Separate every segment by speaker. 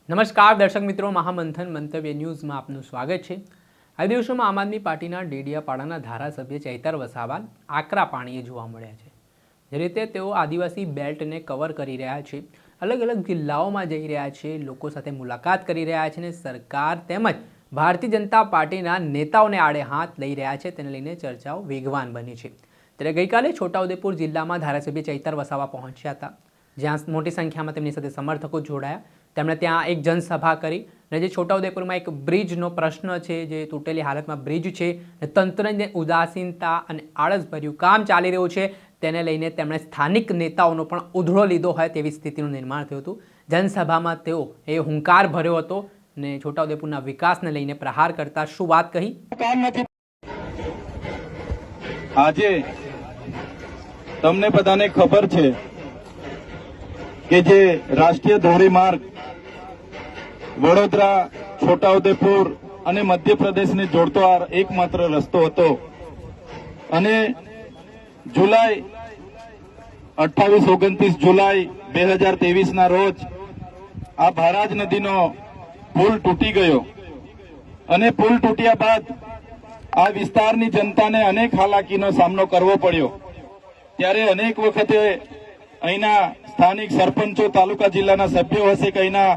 Speaker 1: નમસ્કાર દર્શક મિત્રો, મહામંથન મંતવ્ય ન્યૂઝમાં આપનું સ્વાગત છે। આ દિવસોમાં આમ આદમી પાર્ટીના ડેડિયાપાડાના ધારાસભ્ય ચૈતર વસાવા આકરા પાણીએ જોવા મળ્યા છે। જે રીતે તેઓ આદિવાસી બેલ્ટને કવર કરી રહ્યા છે, અલગ અલગ જિલ્લાઓમાં જઈ રહ્યા છે, લોકો સાથે મુલાકાત કરી રહ્યા છે અને સરકાર તેમજ ભારતીય જનતા પાર્ટીના નેતાઓને આડે હાથ લઈ રહ્યા છે, તેને લઈને ચર્ચાઓ વેગવાન બની છે। ત્યારે ગઈકાલે છોટાઉદેપુર જિલ્લામાં ધારાસભ્ય ચૈતર વસાવા પહોંચ્યા હતા, જ્યાં મોટી સંખ્યામાં તેમની સાથે સમર્થકો જોડાયા। તેમણે ત્યાં એક જનસભા કરી અને જે છોટાઉદેપુરમાં એક બ્રિજનો પ્રશ્ન છે, જે તૂટેલી હાલતમાં બ્રિજ છે, તંત્રની ઉદાસીનતા અને આળસભર્યું કામ ચાલી રહ્યું છે, તેને લઈને તેમણે સ્થાનિક નેતાઓનો પણ ઉધળો લીધો હોય તેવી સ્થિતિનું નિર્માણ થયું હતું। જનસભામાં તેઓ એ હુંકાર ભર્યો હતો અને છોટાઉદેપુરના વિકાસને લઈને પ્રહાર કરતા શું વાત કહી।
Speaker 2: આજે તમને બધાને ખબર છે કે જે રાષ્ટ્રીય ધોરીમાર્ગ વડોદરા, છોટાઉદેપુર અને મધ્યપ્રદેશને જોડતો આ એકમાત્ર રસ્તો હતો અને જુલાઈ 28-29 જુલાઈ 2023ના રોજ આ ભારાજ નદીનો પુલ તૂટી ગયો અને પુલ તૂટ્યા બાદ આ વિસ્તારની જનતાને અનેક હાલાકીનો સામનો કરવો પડ્યો। ત્યારે અનેક વખતે અહીંના સ્થાનિક સરપંચો, તાલુકા જિલ્લાના સભ્યો હશે કે અહીંના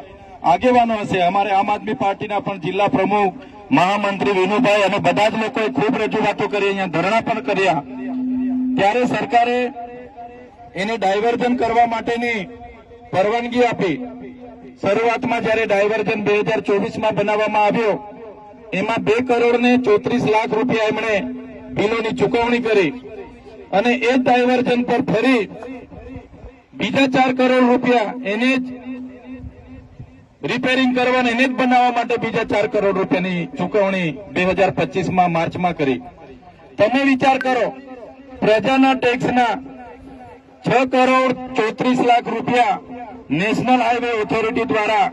Speaker 2: આગેવાનો હશે, અમારે આમ આદમી પાર્ટીના પણ જિલ્લા પ્રમુખ, મહામંત્રી વિનુભાઈ અને બધા જ લોકોએ ખૂબ રજૂઆતો કરી, અહીંયા ધરણા પણ કર્યા। ત્યારે સરકારે એને ડાયવર્ઝન કરવા માટેની પરવાનગી આપી। શરૂઆતમાં જ્યારે ડાયવર્ઝન 2024માં બનાવવામાં આવ્યો, એમાં 2 કરોડ ને 34 લાખ રૂપિયા એમણે બિલોની ચૂકવણી કરી અને એ ડાયવર્ઝન પર ફરી બીજા 4 કરોડ રૂપિયા એને જ રિપેરિંગ કરવાના, એને જ બનાવવા માટે બીજા 4 કરોડ રૂપિયાની ચૂકવણી 2025માં માર્ચમાં કરી। તમે વિચાર કરો, પ્રજાના ટેક્સના 6 કરોડ 34 લાખ રૂપિયા નેશનલ હાઈવે ઓથોરિટી દ્વારા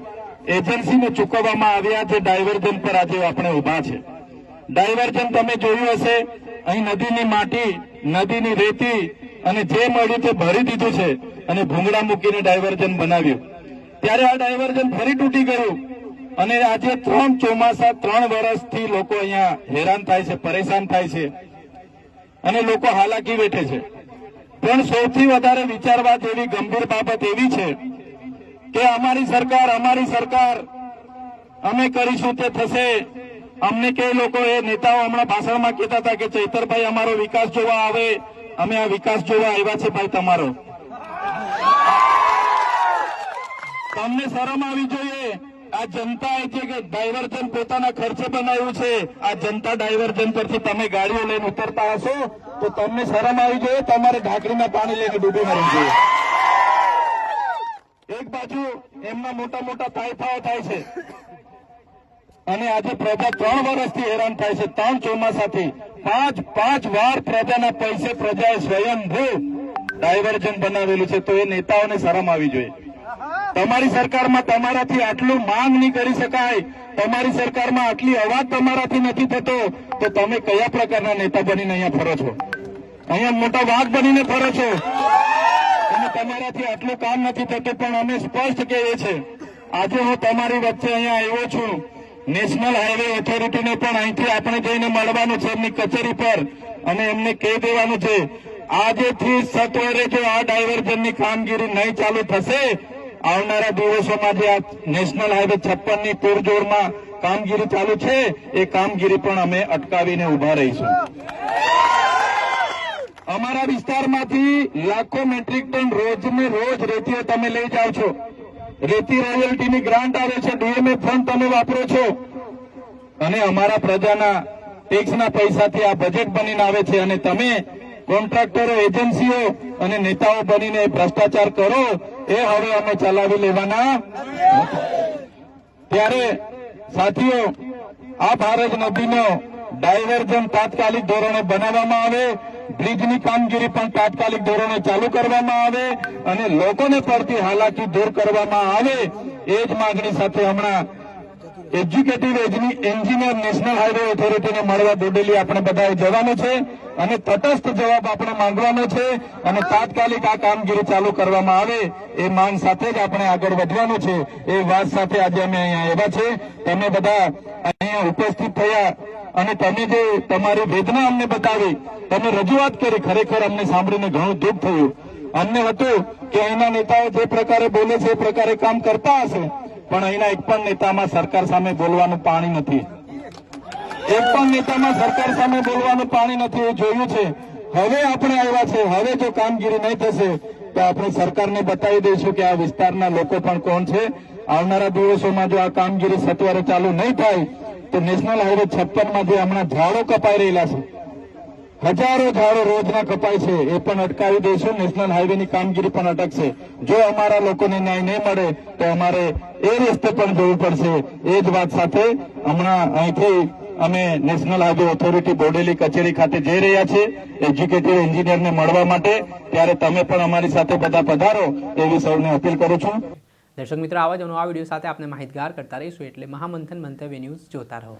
Speaker 2: એજન્સીને ચૂકવવામાં આવ્યા છે। ડાયવર્ઝન પર આજે આપણે ઉભા છે। ડાયવર્ઝન તમે જોયું હશે, અહીં નદીની માટી, નદીની રેતી અને જે મળ્યું તે ભરી દીધું છે અને ભૂંગળા મૂકીને ડાયવર્ઝન બનાવ્યું। ત્યારે આ ડાયવર્ઝન ફરી તૂટી ગયું અને આજે 3 ચોમાસા 3 વર્ષથી લોકો અહીંયા હેરાન થાય છે, પરેશાન થાય છે અને લોકો હાલાકી વેઠે છે। પણ સૌથી વધારે વિચારવા જેવી ગંભીર બાબત એવી છે કે અમારી સરકાર અમે કરીશું તે થશે। અમને કે લોકો એ નેતાઓ હમણાં ભાષણમાં કહેતા હતા કે ચૈતરભાઈ અમારો વિકાસ જોવા આવે, અમે આ વિકાસ જોવા આવ્યા છે ભાઈ તમારો। તમને શરમ આવી જોઈએ। આ જનતાએ જે ડાયવર્ઝન પોતાના ખર્ચે બનાવ્યું છે, આ જનતા ડાયવર્ઝન પરથી તમે ગાડીઓ લઈને ઉતરતા હશો તો તમને શરમ આવી જોઈએ, તમારે ઢાંકણીમાં પાણી લઈને ડૂબી મરવું જોઈએ। એક બાજુ એમના મોટા મોટા તાયફાઓ થાય છે અને આજે પ્રજા 3 વર્ષથી હેરાન થાય છે। 3 ચોમાસાથી 5 વાર પ્રજાના પૈસે પ્રજાએ સ્વયંભૂ ડાયવર્ઝન બનાવેલું છે, તો એ નેતાઓને શરમ આવી જોઈએ। તમારી સરકારમાં તમારાથી આટલું માંગ નહીં કરી શકાય, તમારી સરકારમાં આટલી અવાજ તમારાથી નથી થતો, તો તમે કયા પ્રકારના નેતા બનીને અહીંયા ફરો છો? અહીંયા મોટા વાઘ બનીને ફરો છો અને તમારાથી આટલું કામ નથી થતું। પણ અમે સ્પષ્ટ કહીએ છીએ, આજે હું તમારી વચ્ચે અહીંયા આવ્યો છું। નેશનલ હાઈવે ઓથોરિટીને પણ અહીંથી આપણે જઈને મળવાનું છે એમની કચેરી પર અને એમને કહી દેવાનું છે, આજેથી સત્વરે જો આ ડાયવર્ઝનની કામગીરી નહીં ચાલુ થશે, આવનારા દિવસોમાં જે આ નેશનલ હાઈવે 56ની પૂરજોરમાં કામગીરી ચાલુ છે, એ કામગીરી પણ અમે અટકાવીને ઉભા રહીશું। અમારા વિસ્તારમાંથી લાખો મેટ્રિક ટન રોજને રોજ રેતીઓ તમે લઈ જાઓ છો। રેતી રોયલ્ટીની ગ્રાન્ટ આવે છે, ડીએમએ ફંડ તમે વાપરો છો અને અમારા પ્રજાના ટેક્સના પૈસાથી આ બજેટ બનીને આવે છે અને તમે કોન્ટ્રાક્ટરો, એજન્સીઓ અને નેતાઓ બનીને ભ્રષ્ટાચાર કરો, એ હવે અમે ચલાવી લેવાના નથી। ત્યારે સાથીઓ, આ ભારત નદીનો ડાયવર્ઝન તાત્કાલિક ધોરણે બનાવવામાં આવે, બ્રિજની કામગીરી પણ તાત્કાલિક ધોરણે ચાલુ કરવામાં આવે અને લોકોને પડતી હાલાકી દૂર કરવામાં આવે, એ જ માંગણી સાથે હમણાં એક્ઝિક્યુટિવ એન્જિનિયર નેશનલ હાઈવે ઓથોરિટીને મળવા બોડેલી આપણે બધાએ જવાનું છે અને તટસ્થ જવાબ આપણે માંગવાનો છે અને તાત્કાલિક આ કામગીરી ચાલુ કરવામાં આવે એ માંગ સાથે જ આપણે આગળ વધવાનું છે. એ વાત સાથે આજે અમે અહીંયા આવ્યા છે. તમે બધા અહીંયા ઉપસ્થિત થયા અને તમે જે તમારી વેદના અમને બતાવી, તમે રજૂઆત કરી, ખરેખર અમને સાંભળીને ઘણું દુઃખ થયું. અમને હતું કે અહીંના નેતાઓ જે પ્રકારે બોલે છે એ પ્રકારે કામ કરતા હશે, પણ અહીંના એક પણ નેતામાં સરકાર સામે બોલવાનું પાણી નથી. એક પણ નેતામાં સરકાર સામે બોલવાનું પાણી નથી. એ જોયું છે. હવે આપણે આવ્યા છે. હવે જો કામગીરી નહીં થશે તો આપણે સરકારને બતાવી દઈશું કે આ વિસ્તારના લોકો પણ કોણ છે. આવનારા દિવસોમાં જો આ કામગીરી સત્વરે ચાલુ નહીં થાય તો નેશનલ હાઈવે 56 જે હમણાં ઝાડો કપાઈ રહેલા છે, હજારો ઝાડો રોજના કપાય છે, એ પણ અટકાવી દઈશું. નેશનલ હાઈવેની કામગીરી પણ અટકશે. જો અમારા લોકોને ન્યાય નહીં મળે તો અમારે એ રસ્તે પણ જવું પડશે. એ જ વાત સાથે હમણાં અહીંથી અમે નેશનલ હાઈવે ઓથોરિટી બોડેલી કચેરી ખાતે જઈ રહ્યા છીએ એજ્યુકેટિવ એન્જિનિયરને મળવા માટે. ત્યારે તમે પણ અમારી સાથે બધા પધારો એવી સૌને અપીલ કરું છું.
Speaker 1: દર્શક મિત્રો, આવા જ નવા વિડીયો સાથે આપણે માહિતગાર કરતા રહીશું, એટલે મહામંથન મંતવ્ય ન્યૂઝ જોતા રહો.